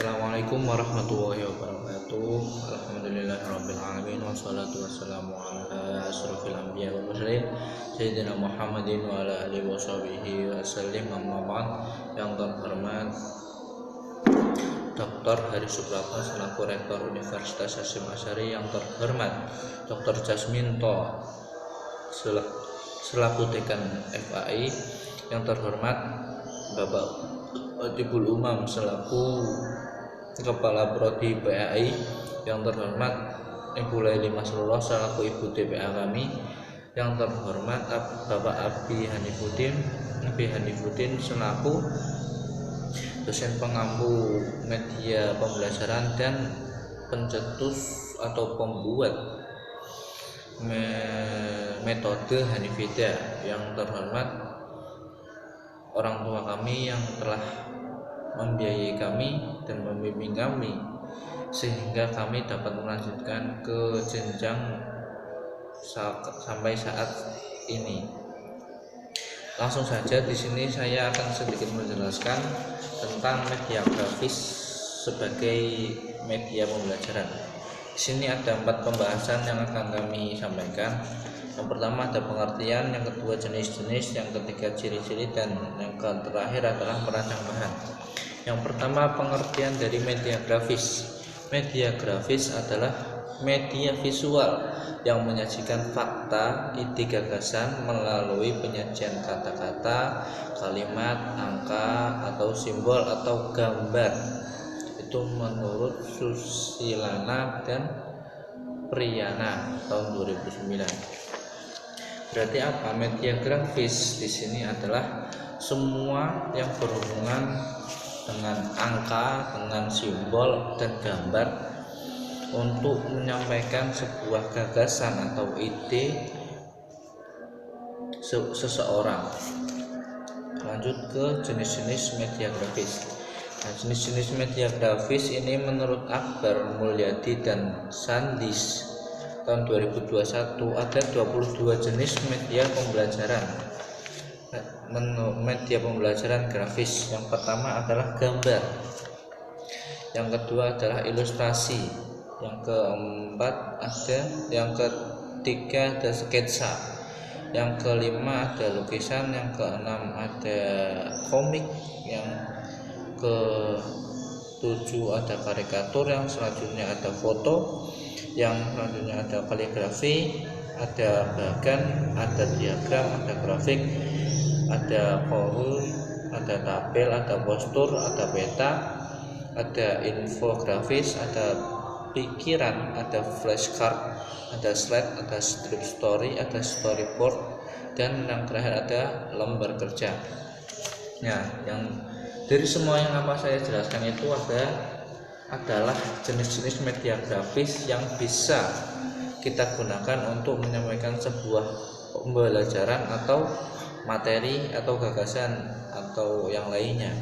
Assalamualaikum warahmatullahi wabarakatuh. Alhamdulillahirabbil alamin wassalatu wassalamu ala asrofil anbiya wal mursalin sayyidina Muhammadin wa ala alihi washabihi wasallim. Amma ba'd. Yang terhormat Dr. Hari Suprapto selaku Rektor Universitas Hasyim Asy'ari, yang terhormat Dr. Jasminto selaku Dekan FAI, yang terhormat Bapak Khatibul Umam selaku Kepala Prodi PAI, yang terhormat Ibu Laili Masrurah selaku Ibu TPA kami, yang terhormat Bapak Abi Hanifuddin selaku dosen pengampu media pembelajaran dan pencetus atau pembuat metode Hanifida, yang terhormat orang tua kami yang telah membiayai kami dan membimbing kami sehingga kami dapat melanjutkan ke jenjang sampai saat ini. Langsung saja di sini saya akan sedikit menjelaskan tentang media grafis sebagai media pembelajaran. Di sini ada 4 pembahasan yang akan kami sampaikan. Yang pertama ada pengertian, yang kedua jenis-jenis, yang ketiga ciri-ciri, dan yang terakhir adalah merancang bahan. Yang pertama, pengertian dari media grafis. Media grafis adalah media visual yang menyajikan fakta, ide, gagasan melalui penyajian kata-kata, kalimat, angka, atau simbol atau gambar. Itu menurut Susilana dan Priyana tahun 2009. Berarti apa? Media grafis di sini adalah semua yang berhubungan dengan angka, dengan simbol dan gambar untuk menyampaikan sebuah gagasan atau ide seseorang. Lanjut ke jenis-jenis media grafis. Nah, jenis-jenis media grafis ini menurut Akbar Mulyadi dan Sandis tahun 2021 ada 22 jenis media pembelajaran. Media pembelajaran grafis yang pertama adalah gambar, yang kedua adalah ilustrasi, yang ketiga ada sketsa, yang kelima ada lukisan, yang keenam ada komik, yang ketujuh ada karikatur, yang selanjutnya ada foto, yang selanjutnya ada kaligrafi, ada bagan, ada diagram, ada grafik, ada kohul, ada tabel, ada postur, ada peta, ada infografis, ada pikiran, ada flashcard, ada slide, ada strip story, ada storyboard, dan yang terakhir ada lembar kerja. Nah, yang dari semua yang apa saya jelaskan itu adalah jenis-jenis media grafis yang bisa kita gunakan untuk menyampaikan sebuah pembelajaran atau materi atau gagasan atau yang lainnya.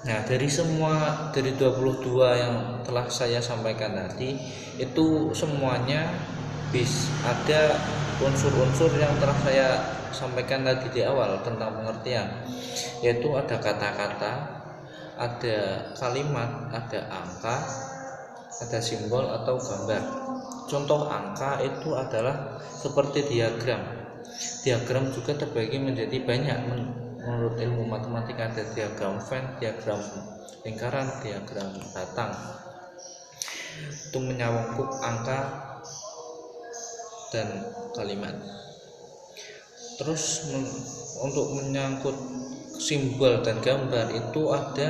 Nah, dari 22 yang telah saya sampaikan tadi itu semuanya ada unsur-unsur yang telah saya sampaikan tadi di awal tentang pengertian, yaitu ada kata-kata, ada kalimat, ada angka, ada simbol atau gambar. Contoh angka itu adalah seperti diagram. Diagram juga terbagi menjadi banyak. Menurut ilmu matematika ada diagram Venn, diagram lingkaran, diagram batang. Itu menyangkut angka dan kalimat. Terus untuk menyangkut simbol dan gambar itu ada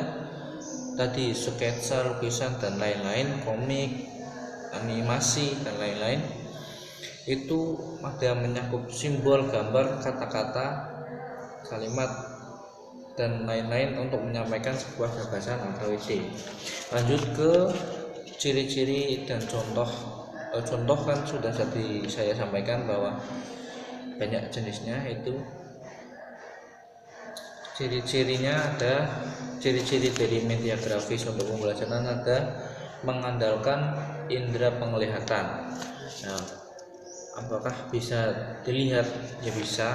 tadi sketsa, lukisan dan lain-lain, komik, animasi dan lain-lain. Itu ada menyangkut simbol, gambar, kata-kata, kalimat dan lain-lain untuk menyampaikan sebuah gagasan atau ide. Lanjut ke ciri-ciri dan contoh. Contoh kan sudah tadi saya sampaikan bahwa banyak jenisnya. Itu ciri-cirinya ada, ciri-ciri dari media grafis untuk pembelajaran ada mengandalkan indera penglihatan. Nah, apakah bisa dilihat? Ya bisa,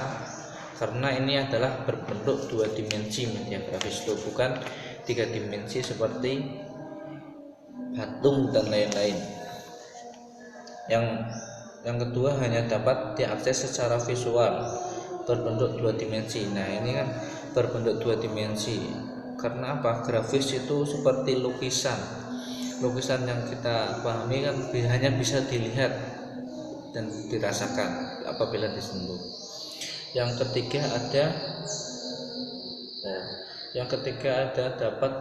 karena ini adalah berbentuk 2 dimensi media grafis itu, bukan 3 dimensi seperti patung dan lain-lain. Yang kedua hanya dapat diakses secara visual berbentuk 2 dimensi. Nah, ini kan berbentuk 2 dimensi. Karena apa? Grafis itu seperti lukisan. Lukisan yang kita pahami kan hanya bisa dilihat dan dirasakan apabila disentuh. Yang ketiga ada dapat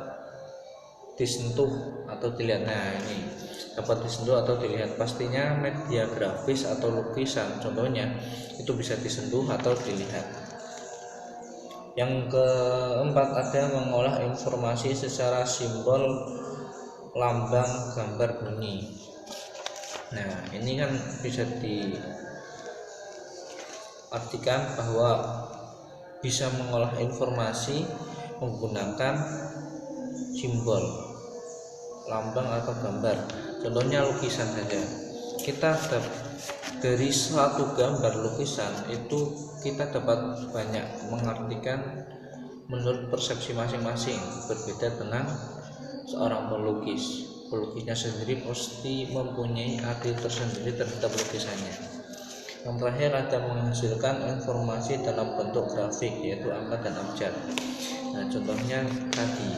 disentuh atau dilihat. Nah, ini dapat disentuh atau dilihat. Pastinya media grafis atau lukisan contohnya itu bisa disentuh atau dilihat. Yang keempat ada mengolah informasi secara simbol, lambang, gambar, bunyi. Nah, ini kan bisa diartikan bahwa bisa mengolah informasi menggunakan simbol, lambang atau gambar. Contohnya lukisan saja. Kita dari suatu gambar lukisan itu kita dapat banyak mengartikan menurut persepsi masing-masing. Berbeda dengan seorang pelukis. Pelukisnya sendiri pasti mempunyai arti tersendiri terhadap lukisannya. Yang terakhir ada menghasilkan informasi dalam bentuk grafik, yaitu angka dan abjad. Nah, contohnya tadi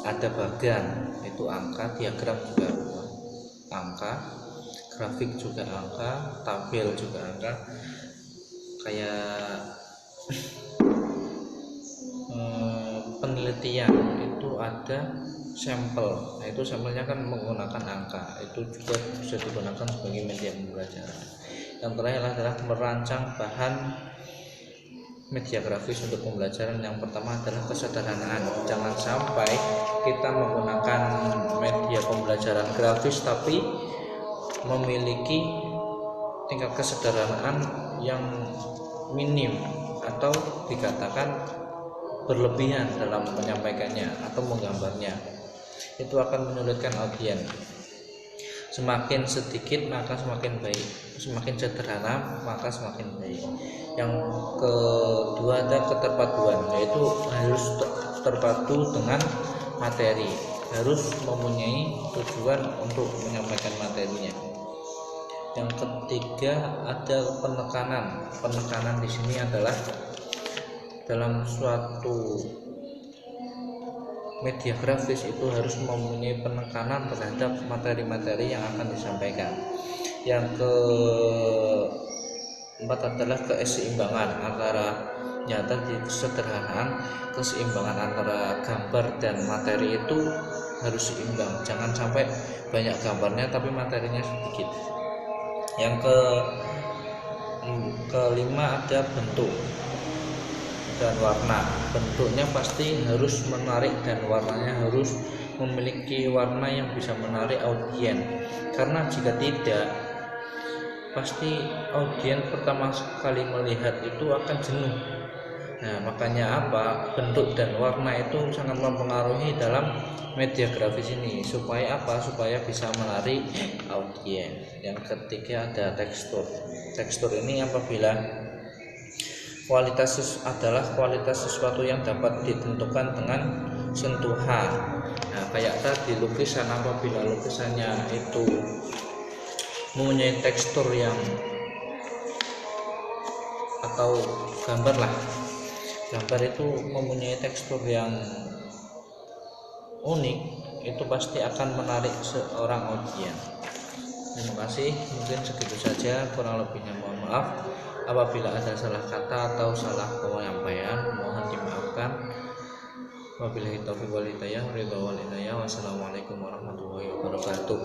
ada bagan, itu angka, diagram juga angka, grafik juga angka, tabel juga angka. Kayak penelitian itu ada sampel. Nah, itu sampelnya kan menggunakan angka, itu juga bisa digunakan sebagai media pembelajaran. Yang terakhir adalah merancang bahan media grafis untuk pembelajaran. Yang pertama adalah kesederhanaan. Jangan sampai kita menggunakan media pembelajaran grafis tapi memiliki tingkat kesederhanaan yang minim atau dikatakan berlebihan dalam menyampaikannya atau menggambarnya. Itu akan menyulitkan audiens. Semakin sedikit maka semakin baik, semakin sederhana maka semakin baik. Yang kedua ada keterpaduan, yaitu harus terpadu dengan materi, harus mempunyai tujuan untuk menyampaikan materinya. Yang ketiga ada penekanan. Penekanan di sini adalah dalam suatu media grafis itu harus mempunyai penekanan terhadap materi-materi yang akan disampaikan. Yang keempat adalah keseimbangan antara nyata di kesederhanaan, keseimbangan antara gambar dan materi itu harus seimbang. Jangan sampai banyak gambarnya tapi materinya sedikit. Yang kelima ada bentuk dan warna. Bentuknya pasti harus menarik dan warnanya harus memiliki warna yang bisa menarik audiens. Karena jika tidak, pasti audiens pertama kali melihat itu akan jenuh. Nah, makanya apa? Bentuk dan warna itu sangat mempengaruhi dalam media grafis ini. Supaya apa? Supaya bisa menarik audiens. Yang ketiga ada tekstur. Tekstur ini apabila kualitas adalah kualitas sesuatu yang dapat ditentukan dengan sentuhan. Nah, kayak tadi lukisan, apabila lukisannya itu mempunyai tekstur yang atau gambar itu mempunyai tekstur yang unik, itu pasti akan menarik seorang audiens. Terima kasih, mungkin segitu saja, kurang lebihnya mohon maaf. Apabila ada salah kata atau salah penyampaian mohon dimaafkan. Wabillahi taufiq wal hidayah. Wassalamualaikum warahmatullahi wabarakatuh.